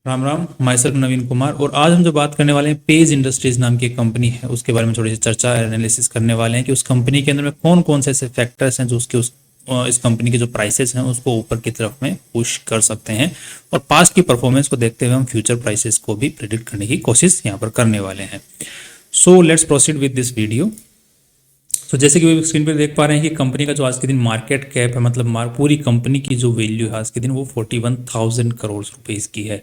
Ram Ram. My self नवीन कुमार। और आज हम जो बात करने वाले हैं, पेज इंडस्ट्रीज नाम की एक कंपनी है, उसके बारे में थोड़ी सी चर्चा एनालिसिस करने वाले हैं कि उस कंपनी के अंदर में कौन कौन से ऐसे फैक्टर्स हैं जो उसके इस कंपनी के जो प्राइसेस हैं उसको ऊपर की तरफ में पुश कर सकते हैं। और पास्ट की परफॉर्मेंस को देखते हुए हम फ्यूचर प्राइसेस को भी प्रिडिक्ट करने की कोशिश यहाँ पर करने वाले हैं। So let's proceed with this video. तो जैसे कि स्क्रीन पर देख पा रहे हैं कि कंपनी का जो आज के दिन मार्केट कैप है, मतलब पूरी कंपनी की जो वैल्यू है आज के दिन वो 41,000 करोड़ रुपीज़ की है।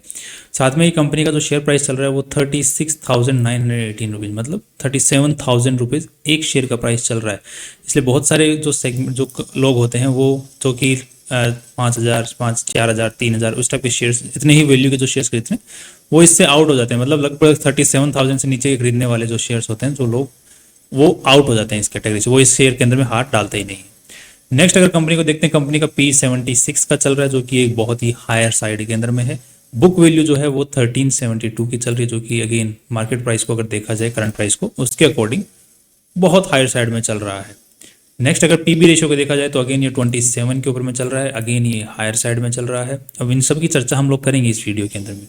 साथ में ही कंपनी का जो शेयर प्राइस चल रहा है वो 36,918 रुपीज़, मतलब 37,000 रुपीज़ एक शेयर का प्राइस चल रहा है। इसलिए बहुत सारे जो सेगमेंट जो लोग होते हैं वो जो कि 5,000 4,000 3,000 उस टाइप के शेयर्स, इतने ही वैल्यू के जो शेयर्स खरीदते हैं वो इससे आउट हो जाते हैं। मतलब लगभग 37,000 से नीचे के खरीदने वाले जो शेयर्स होते हैं, जो लोग वो आउट हो जाते हैं इस कैटेगरी से, वो इस शेयर के अंदर में हाथ डालते ही नहीं। नेक्स्ट अगर कंपनी को देखते हैं, कंपनी का P76 का चल रहा है जो कि एक बहुत ही हायर साइड के अंदर में है। बुक वैल्यू जो है वो 1372 की चल रही है, जो कि अगेन मार्केट प्राइस को अगर देखा जाए करंट प्राइस को उसके अकॉर्डिंग बहुत हायर साइड में चल रहा है। नेक्स्ट अगर पीबी रेशियो को देखा जाए तो अगेन ये 27 के ऊपर में चल रहा है, अगेन ये हायर साइड में चल रहा है। अब इन सब की चर्चा हम लोग करेंगे इस वीडियो के अंदर में,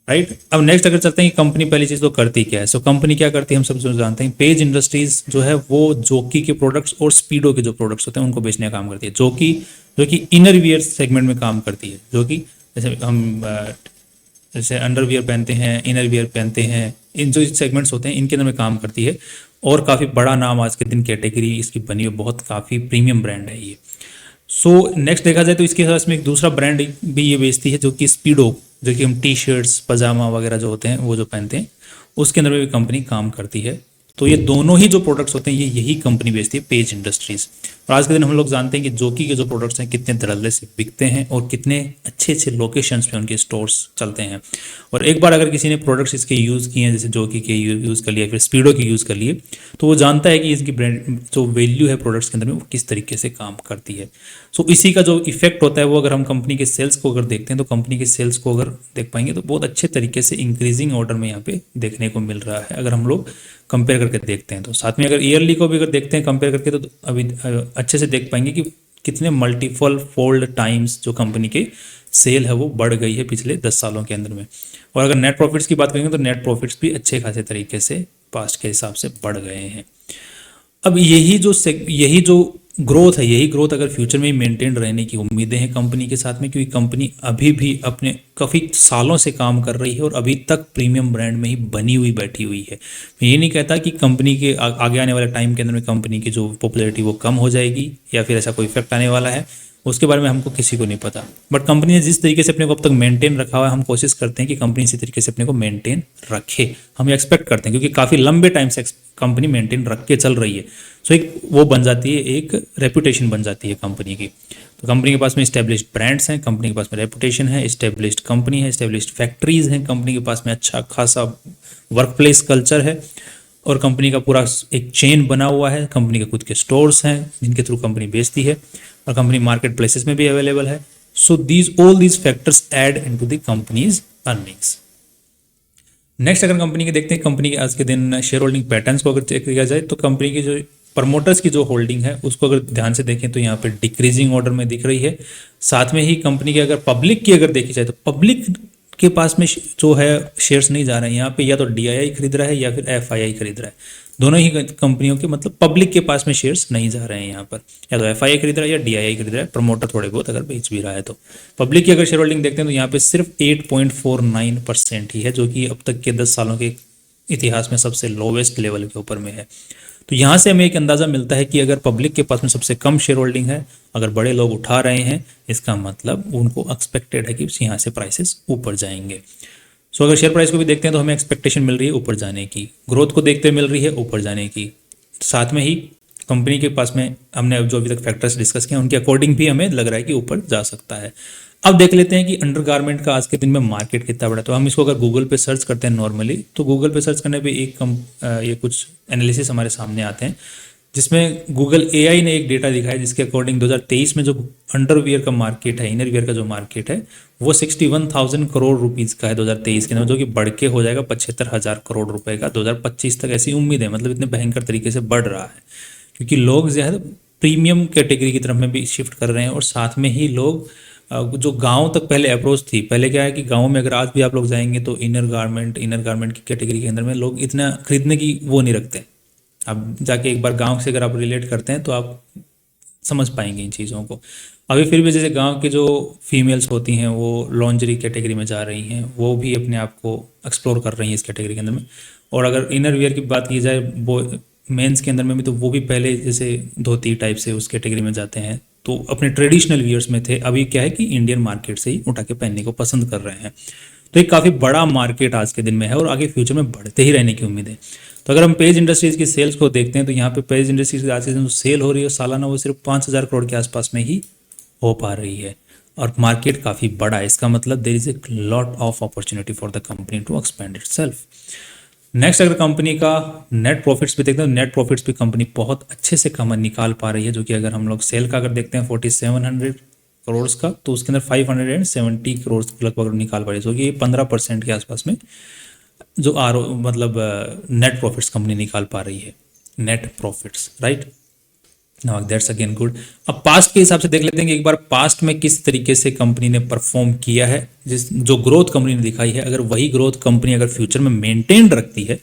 राइट। अब नेक्स्ट अगर चलते हैं कि कंपनी पहली चीज तो करती क्या है। सो कंपनी क्या करती है हम सब जानते हैं। पेज इंडस्ट्रीज जो है वो जोकी के प्रोडक्ट्स और स्पीडो के जो प्रोडक्ट्स होते हैं उनको बेचने का काम करती है। जो कि इनर वियर सेगमेंट में काम करती है, जो कि जैसे हम जैसे अंडरवियर पहनते हैं, इनर वियर पहनते हैं, इन जो सेगमेंट्स होते हैं इनके अंदर में काम करती है। और काफ़ी बड़ा नाम आज के दिन कैटेगरी इसकी बनी है, बहुत काफ़ी प्रीमियम ब्रांड है ये। सो नेक्स्ट देखा जाए तो इसके साथ में एक दूसरा ब्रांड भी ये बेचती है जो कि स्पीडो, जो कि हम टी शर्ट्स पजामा वगैरह जो होते हैं वो जो पहनते हैं उसके अंदर में भी कंपनी काम करती है। तो ये दोनों ही जो प्रोडक्ट्स होते हैं ये यही कंपनी बेचती है, पेज इंडस्ट्रीज। और आज के दिन हम लोग जानते हैं कि जोकी के जो प्रोडक्ट्स हैं कितने धड़ल्ले से बिकते हैं और कितने अच्छे अच्छे लोकेशंस पे उनके स्टोर्स चलते हैं। और एक बार अगर किसी ने प्रोडक्ट्स इसके यूज़ किए हैं, जैसे जोकी के यूज़ कर लिए, फिर स्पीडो के यूज़ कर लिए, तो वो जानता है कि इसकी ब्रांड जो वैल्यू है प्रोडक्ट्स के अंदर में वो किस तरीके से काम करती है। सो इसी का जो इफेक्ट होता है वो अगर हम कंपनी के सेल्स को अगर देखते हैं तो कंपनी के सेल्स को अगर देख पाएंगे तो बहुत अच्छे तरीके से इंक्रीजिंग ऑर्डर में यहाँ पे देखने को मिल रहा है अगर हम लोग कंपेयर करके देखते हैं। तो साथ में अगर ईयरली को भी अगर देखते हैं कंपेयर करके तो अभी अच्छे से देख पाएंगे कि कितने मल्टीपल फोल्ड टाइम्स जो कंपनी के सेल है वो बढ़ गई है पिछले 10 सालों के अंदर में। और अगर नेट प्रॉफिट्स की बात करेंगे तो नेट प्रॉफिट्स भी अच्छे खासे तरीके से पास्ट के हिसाब से बढ़ गए हैं। अब यही जो ग्रोथ है, यही ग्रोथ अगर फ्यूचर में ही मेंटेन रहने की उम्मीदें हैं कंपनी के साथ में, क्योंकि कंपनी अभी भी अपने काफ़ी सालों से काम कर रही है और अभी तक प्रीमियम ब्रांड में ही बनी हुई बैठी हुई है। मैं ये नहीं कहता कि कंपनी के आगे आने वाले टाइम के अंदर में कंपनी की जो पॉपुलैरिटी वो कम हो जाएगी या फिर ऐसा कोई इफेक्ट आने वाला है, उसके बारे में हमको किसी को नहीं पता। बट कंपनी ने जिस तरीके से अपने को अब तक मेंटेन रखा हुआ है, हम कोशिश करते हैं कि कंपनी इसी तरीके से अपने को मेंटेन रखे, हम एक्सपेक्ट करते हैं, क्योंकि काफ़ी लंबे टाइम से कंपनी मेंटेन रख के चल रही है। सो एक वो बन जाती है, एक रेपुटेशन बन जाती है कंपनी की। तो कंपनी के पास में इस्टेब्लिश्ड ब्रांड्स हैं, कंपनी के पास में रेपुटेशन है, इस्टेब्लिश्ड कंपनी है, इस्टेब्लिश्ड फैक्ट्रीज हैं, कंपनी के पास में अच्छा खासा वर्क प्लेस कल्चर है और कंपनी का पूरा एक चेन बना हुआ है। कंपनी के खुद के स्टोर्स हैं जिनके थ्रू कंपनी बेचती है और कंपनी मार्केट प्लेसेस में भी अवेलेबल है। So all these factors add into the companies earnings. Next अगर कंपनी के देखते हैं, कंपनी के आज के दिन शेयर होल्डिंग पैटर्न्स को अगर चेक किया जाए तो कंपनी की जो प्रमोटर्स की जो होल्डिंग है उसको अगर ध्यान से देखें तो यहाँ पे डिक्रीजिंग ऑर्डर में दिख रही है। साथ में ही कंपनी की अगर पब्लिक की अगर देखी जाए तो पब्लिक के पास में जो है शेयर्स नहीं जा रहे हैं यहाँ पे, या तो DII खरीद रहा है या फिर FII खरीद रहा है। दोनों ही कंपनियों के मतलब पब्लिक के पास में शेयर्स नहीं जा रहे हैं यहाँ पर, या तो FII खरीद रहा है या DII खरीद रहा है, प्रमोटर थोड़े बहुत अगर बेच भी रहा है। तो पब्लिक की अगर शेयर होल्डिंग देखते हैं तो यहाँ पे सिर्फ 8.49% ही है, जो कि अब तक के 10 सालों के इतिहास में सबसे लोवेस्ट लेवल के ऊपर में है। तो यहाँ से हमें एक अंदाज़ा मिलता है कि अगर पब्लिक के पास में सबसे कम शेयर होल्डिंग है, अगर बड़े लोग उठा रहे हैं, इसका मतलब उनको एक्सपेक्टेड है कि यहाँ से प्राइसेस ऊपर जाएंगे। सो अगर शेयर प्राइस को भी देखते हैं तो हमें एक्सपेक्टेशन मिल रही है ऊपर जाने की, ग्रोथ को देखते मिल रही है ऊपर जाने की। साथ में ही कंपनी के पास में हमने जो अभी तक फैक्टर्स डिस्कस किए उनके अकॉर्डिंग भी हमें लग रहा है कि ऊपर जा सकता है। अब देख लेते हैं कि अंडरगारमेंट का आज के दिन में मार्केट कितना बड़ा। तो हम इसको अगर गूगल पे सर्च करते हैं नॉर्मली, तो गूगल पे सर्च करने पे ये कुछ एनालिसिस हमारे सामने आते हैं, जिसमें गूगल AI ने एक डेटा दिखाया जिसके अकॉर्डिंग 2023 में जो अंडरवियर का मार्केट है, इनरवियर का जो मार्केट है वो 61,000 करोड़ रुपीज़ का है 2023 के अंदर, जो कि बढ़ के हो जाएगा 75,000 करोड़ रुपए का 2025 तक, ऐसी उम्मीद है। मतलब इतने भयंकर तरीके से बढ़ रहा है क्योंकि लोग जो है प्रीमियम कैटेगरी की तरफ में भी शिफ्ट कर रहे हैं और साथ में ही लोग जो गांव तक पहले अप्रोच थी। पहले क्या है कि गांव में अगर आज भी आप लोग जाएंगे तो इनर गारमेंट की कैटेगरी के अंदर में लोग इतना खरीदने की वो नहीं रखते। आप जाके एक बार गांव से अगर आप रिलेट करते हैं तो आप समझ पाएंगे इन चीज़ों को। अभी फिर भी जैसे गांव की जो फीमेल्स होती हैं वो लॉन्जरी कैटेगरी में जा रही हैं, वो भी अपने आप को एक्सप्लोर कर रही हैं इस कैटेगरी के अंदर में। और अगर इनर वियर की बात की जाए वो मेंस के अंदर में भी, तो वो भी पहले जैसे धोती टाइप से उस कैटेगरी में जाते हैं, तो अपने ट्रेडिशनल वियर्स में थे। अभी क्या है कि इंडियन मार्केट से ही उठा के पहनने को पसंद कर रहे हैं। तो एक काफ़ी बड़ा मार्केट आज के दिन में है और आगे फ्यूचर में बढ़ते ही रहने की उम्मीद है। तो अगर हम पेज इंडस्ट्रीज की सेल्स को देखते हैं तो यहाँ पे पेज इंडस्ट्रीज की आज के दिन जो सेल हो रही है सालाना वो सिर्फ 5,000 करोड़ के आसपास में ही हो पा रही है। और मार्केट काफ़ी बड़ा है, इसका मतलब there is a lot of opportunity for the company to expand itself. Next अगर कंपनी का नेट प्रॉफिट्स भी देखते हैं तो नेट प्रॉफिट्स भी कंपनी बहुत अच्छे से कम निकाल पा रही है, जो कि अगर हम लोग सेल का अगर देखते हैं 4700 करोड़ का, तो उसके अंदर 570 करोड़ लगभग निकाल पा रही है, जो कि 15% के आसपास में जो मतलब नेट प्रॉफिट्स कंपनी निकाल पा रही है, net profits, right. Now that's again good. अब पास्ट के हिसाब से देख लेते हैं कि एक बार पास्ट में किस तरीके से कंपनी ने परफॉर्म किया है। जिस जो ग्रोथ कंपनी ने दिखाई है, अगर वही ग्रोथ कंपनी अगर फ्यूचर में मेंटेन रखती है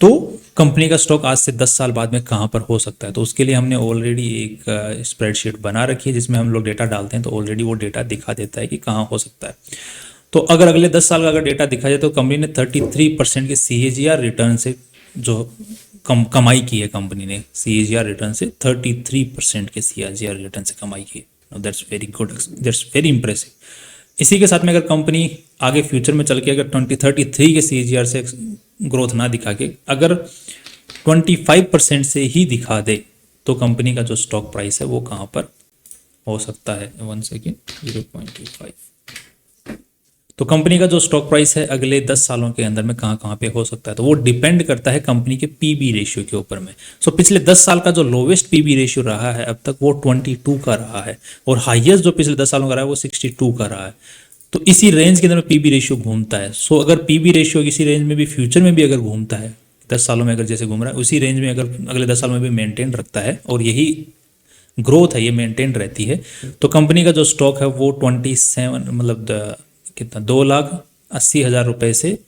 तो कंपनी का स्टॉक आज से 10 साल बाद में कहाँ पर हो सकता है। तो उसके लिए हमने ऑलरेडी एक स्प्रेडशीट बना रखी है जिसमें हम लोग डेटा डालते हैं, तो ऑलरेडी वो डेटा दिखा देता है कि कहाँ हो सकता है। तो अगर अगले 10 साल का अगर डेटा दिखा जाए तो कंपनी ने 33% के CAGR रिटर्न से जो कमाई की है, कंपनी ने CAGR रिटर्न से 33% के CAGR रिटर्न से कमाई की है। That's very good, that's very impressive. इसी के साथ में अगर कंपनी आगे फ्यूचर में चल के अगर 2033 के CAGR से ग्रोथ ना दिखा के अगर 25% से ही दिखा दे तो कंपनी का जो स्टॉक प्राइस है वो कहाँ पर हो सकता है। 1 सेकेंड, 0.25। तो कंपनी का जो स्टॉक प्राइस है अगले 10 सालों के अंदर में कहाँ कहाँ पे हो सकता है, तो वो डिपेंड करता है कंपनी के पीबी रेशियो के ऊपर में। सो पिछले 10 साल का जो लोवेस्ट पीबी रेशियो रहा है अब तक वो 22 का रहा है, और हाईएस्ट जो पिछले 10 सालों का रहा है वो 62 का रहा है। तो इसी रेंज के अंदर में पीबी रेशियो घूमता है। सो अगर पीबी रेशियो इसी रेंज में भी फ्यूचर में भी अगर घूमता है, 10 सालों में अगर जैसे घूम रहा है उसी रेंज में अगर अगले 10 सालों में भी मेंटेन रखता है और यही ग्रोथ है ये मेंटेन रहती है, तो कंपनी का जो स्टॉक है वो 27 मतलब कितना 2,80,000 रुपए से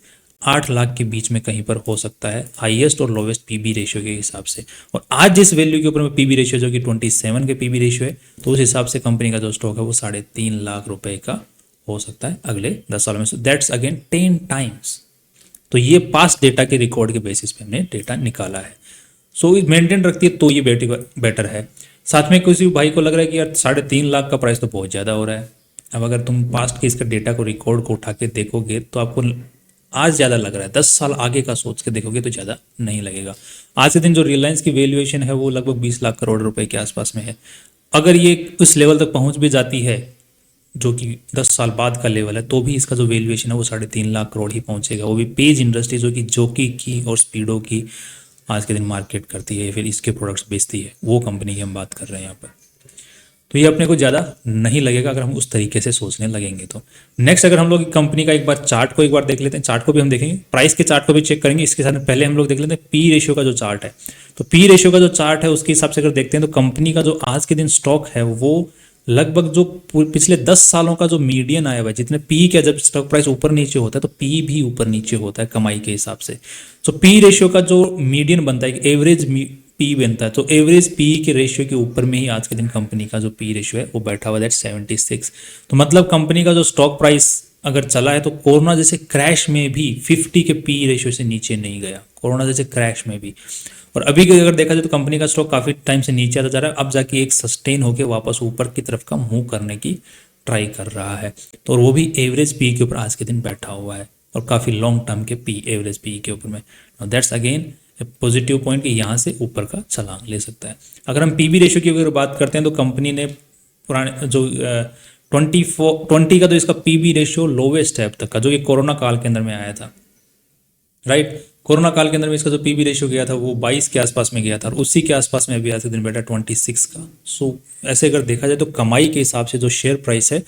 8 लाख के बीच में कहीं पर हो सकता है, हाईएस्ट और लोवेस्ट पीबी रेशियो के हिसाब से। और आज जिस वैल्यू के ऊपर में पीबी रेशियो जो कि 27 के पीबी रेशियो है, तो उस हिसाब से कंपनी का जो स्टॉक है वो 3.5 लाख रुपए का हो सकता है अगले 10 सालों में। That's again 10 times. तो ये पास्ट डेटा के रिकॉर्ड के बेसिस पे हमने डेटा निकाला है। सो मेंटेन रखती है तो ये बेटर है। साथ में किसी भाई को लग रहा है कि यार 3.5 लाख का प्राइस तो बहुत ज़्यादा हो रहा है। अब अगर तुम पास्ट के इसका डेटा को रिकॉर्ड को उठा के देखोगे तो आपको आज ज़्यादा लग रहा है, 10 साल आगे का सोच के देखोगे तो ज़्यादा नहीं लगेगा। आज के दिन जो रिलायंस की वैल्यूएशन है वो लगभग 20 लाख करोड़ रुपए के आसपास में है। अगर ये उस लेवल तक पहुंच भी जाती है जो कि 10 साल बाद का लेवल है, तो भी इसका जो वैल्यूएशन है वो 3.5 लाख करोड़ ही पहुंचेगा। वो भी पेज इंडस्ट्री जो कि जोकी की और स्पीडो की आज के दिन मार्केट करती है, फिर इसके प्रोडक्ट्स बेचती है, वो कंपनी की हम बात कर रहे हैं यहाँ पर। तो ये अपने को ज़्यादा नहीं लगेगा अगर हम उस तरीके से सोचने लगेंगे तो। नेक्स्ट अगर हम लोग कंपनी का एक बार चार्ट को एक बार देख लेते हैं, चार्ट को भी हम देखेंगे, प्राइस के चार्ट को भी चेक करेंगे। इसके साथ पहले हम लोग देख लेते हैं पी रेशियो का जो चार्ट है। तो पी रेशियो का जो चार्ट है उसके हिसाब से अगर देखते हैं तो कंपनी का जो आज के दिन स्टॉक है वो लगभग जो पिछले 10 सालों का जो मीडियन आया हुआ है, जितने पी का जब स्टॉक प्राइस ऊपर नीचे होता है तो पी भी ऊपर नीचे होता है कमाई के हिसाब से। तो पी रेशियो का जो मीडियन बनता है, एवरेज पी बनता है, तो एवरेज पी के रेशियो के ऊपर में ही आज के दिन कंपनी का जो पी रेशियो है वो बैठा हुआ है 76। तो मतलब कंपनी का जो स्टॉक प्राइस अगर चला है तो कोरोना जैसे क्रैश में भी 50 के पी रेशियो से नीचे नहीं गया, कोरोना जैसे क्रैश में भी। और अभी अगर देखा जाए तो कंपनी का स्टॉक काफी टाइम से नीचे आता जा रहा है, अब जाके एक सस्टेन होकर वापस ऊपर की तरफ का मूव करने की ट्राई कर रहा है। तो और वो भी एवरेज पी के ऊपर आज के दिन बैठा हुआ है और काफी लॉन्ग टर्म के पी एवरेज पी के ऊपर में। दैट्स अगेन पॉजिटिव पॉइंट कि यहाँ से ऊपर का छलांग ले सकता है। अगर हम पीबी रेशियो की अगर बात करते हैं तो कंपनी ने पुराने जो 20 का तो इसका पीबी रेशियो लोवेस्ट है अब तक का, जो कि कोरोना काल के अंदर में आया था, राइट। कोरोना काल के अंदर में इसका जो पीबी रेशियो गया था वो 22 के आसपास में गया था और उसी के आसपास में अभी आज के दिन बैठा 26 का। सो ऐसे अगर देखा जाए तो कमाई के हिसाब से जो शेयर प्राइस है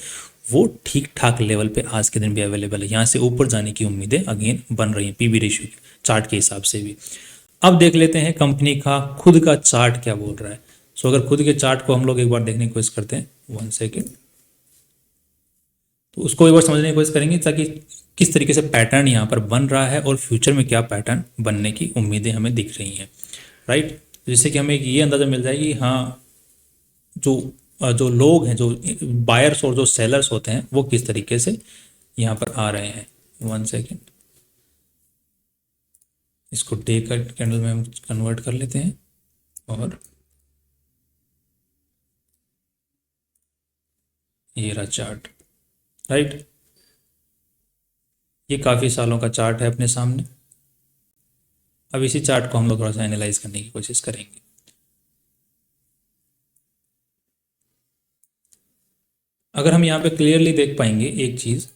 वो ठीक ठाक लेवल पे आज के दिन भी अवेलेबल है। यहाँ से ऊपर जाने की उम्मीदें अगेन बन रही हैं पीबी रेशियो चार्ट के हिसाब से भी। अब देख लेते हैं कंपनी का खुद का चार्ट क्या बोल रहा है। सो अगर खुद के चार्ट को हम लोग एक बार देखने की कोशिश करते हैं, 1 सेकेंड। तो उसको एक बार समझने की कोशिश करेंगे ताकि किस तरीके से पैटर्न यहाँ पर बन रहा है और फ्यूचर में क्या पैटर्न बनने की उम्मीदें हमें दिख रही हैं, राइट। जिससे कि हमें एक ये अंदाज़ा मिल जाए कि हाँ जो जो लोग हैं, जो बायर्स और जो सेलर्स होते हैं, वो किस तरीके से यहाँ पर आ रहे हैं। 1 सेकेंड, इसको डे का कैंडल में हम कन्वर्ट कर लेते हैं और ये रहा चार्ट, राइट। ये काफ़ी सालों का चार्ट है अपने सामने। अब इसी चार्ट को हम लोग थोड़ा सा एनालाइज करने की कोशिश करेंगे। अगर हम यहाँ पे क्लियरली देख पाएंगे एक चीज़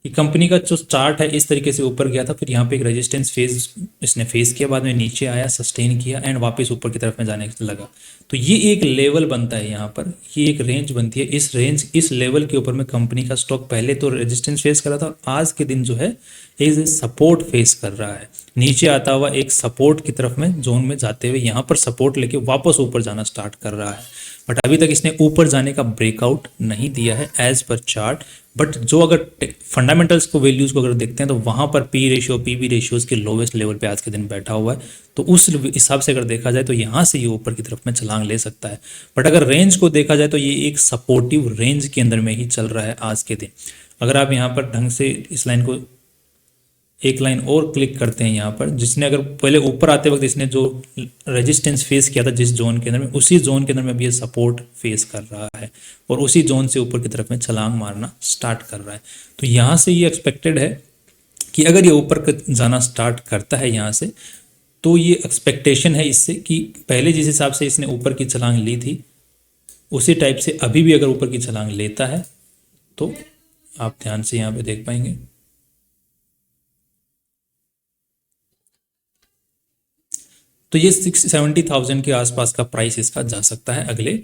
कि कंपनी का जो चार्ट है इस तरीके से ऊपर गया था, फिर यहाँ पे एक रेजिस्टेंस फेज इसने फेस किया, बाद में नीचे आया, सस्टेन किया एंड वापस ऊपर की तरफ में जाने लगा। तो ये एक लेवल बनता है यहाँ पर, ये एक रेंज बनती है। इस रेंज, इस लेवल के ऊपर में कंपनी का स्टॉक पहले तो रेजिस्टेंस फेस कर रहा था और आज के दिन जो है एक सपोर्ट फेस कर रहा है। नीचे आता हुआ एक सपोर्ट की तरफ में जोन में जाते हुए यहाँ पर सपोर्ट लेके वापस ऊपर जाना स्टार्ट कर रहा है। बट अभी तक इसने ऊपर जाने का ब्रेकआउट नहीं दिया है एज पर चार्ट। बट जो अगर फंडामेंटल्स को, वैल्यूज को अगर देखते हैं तो वहां पर पी रेशियो, पीवी रेशियोज के लोवेस्ट लेवल पे आज के दिन बैठा हुआ है। तो उस हिसाब से अगर देखा जाए तो यहाँ से ये ऊपर की तरफ में छलांग ले सकता है। बट अगर रेंज को देखा जाए तो ये एक सपोर्टिव रेंज के अंदर में ही चल रहा है आज के दिन। अगर आप यहाँ पर ढंग से इस लाइन को एक लाइन और क्लिक करते हैं यहाँ पर, जिसने अगर पहले ऊपर आते वक्त इसने जो रेजिस्टेंस फेस किया था जिस जोन के अंदर में, उसी जोन के अंदर में अभी ये सपोर्ट फेस कर रहा है और उसी जोन से ऊपर की तरफ में छलांग मारना स्टार्ट कर रहा है। तो यहाँ से ये एक्सपेक्टेड है कि अगर ये ऊपर जाना स्टार्ट करता है यहाँ से, तो ये एक्सपेक्टेशन है इससे कि पहले जिस हिसाब से इसने ऊपर की छलांग ली थी उसी टाइप से अभी भी अगर ऊपर की छलांग लेता है तो आप ध्यान से यहाँ पे देख पाएंगे तो ये 70,000 के आसपास का प्राइस इसका जा सकता है अगले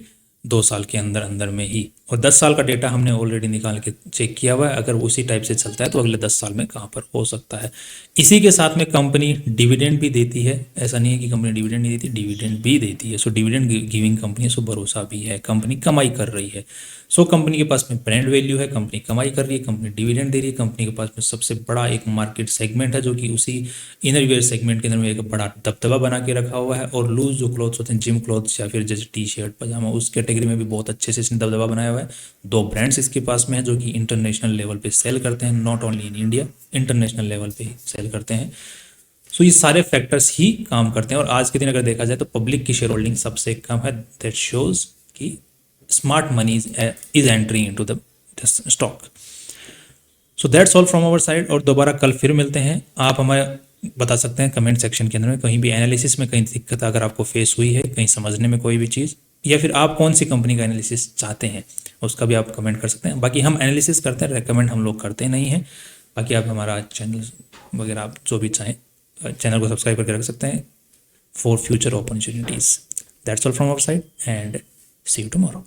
2 साल के अंदर अंदर में ही। और 10 साल का डेटा हमने ऑलरेडी निकाल के चेक किया हुआ है। अगर उसी टाइप से चलता है तो अगले 10 साल में कहाँ पर हो सकता है। इसी के साथ में कंपनी डिविडेंड भी देती है, ऐसा नहीं है कि कंपनी डिविडेंड नहीं देती, डिविडेंड भी देती है। सो डिविडेंड गिविंग कंपनी है, सो भरोसा भी है, कंपनी कमाई कर रही है। सो कंपनी के पास में ब्रांड वैल्यू है, कंपनी कमाई कर रही है, कंपनी डिविडेंड दे रही है, कंपनी के पास में सबसे बड़ा एक मार्केट सेगमेंट है जो कि उसी इनर वेयर सेगमेंट के अंदर में एक बड़ा दबदबा बना के रखा हुआ है। और लूज जो क्लॉथ्स होते हैं, जिम क्लॉथ्स या फिर जैसे टी शर्ट पजामा, उस कैटेगरी में भी बहुत अच्छे से इसने दबदबा बनाया हुआ है। 2 ब्रांड्स इसके पास में है जो कि इंटरनेशनल लेवल पे सेल करते हैं, not only in India, international level पे सेल करते हैं। सो ये सारे फैक्टर्स ही काम करते हैं। और आज के दिन अगर देखा जाए तो पब्लिक की शेयर होल्डिंग सबसे कम है। दैट शोज कि smart money is entering into the stock. So that's all from our side. और दोबारा कल फिर मिलते हैं। आप हमें बता सकते हैं कमेंट सेक्शन के अंदर में कहीं भी एनालिसिस में कहीं दिक्कत अगर आपको फेस हुई है, कहीं समझने में कोई भी चीज़, या फिर आप कौन सी कंपनी का एनालिसिस चाहते हैं उसका भी आप कमेंट कर सकते हैं। बाकी हम एनालिसिस करते हैं, रेकमेंड हम लोग करते नहीं हैं। बाकी आप हमारा चैनल वगैरह आप जो भी चाहें चैनल को सब्सक्राइब करके रख सकते हैं for future opportunities. That's all from our side and see you tomorrow.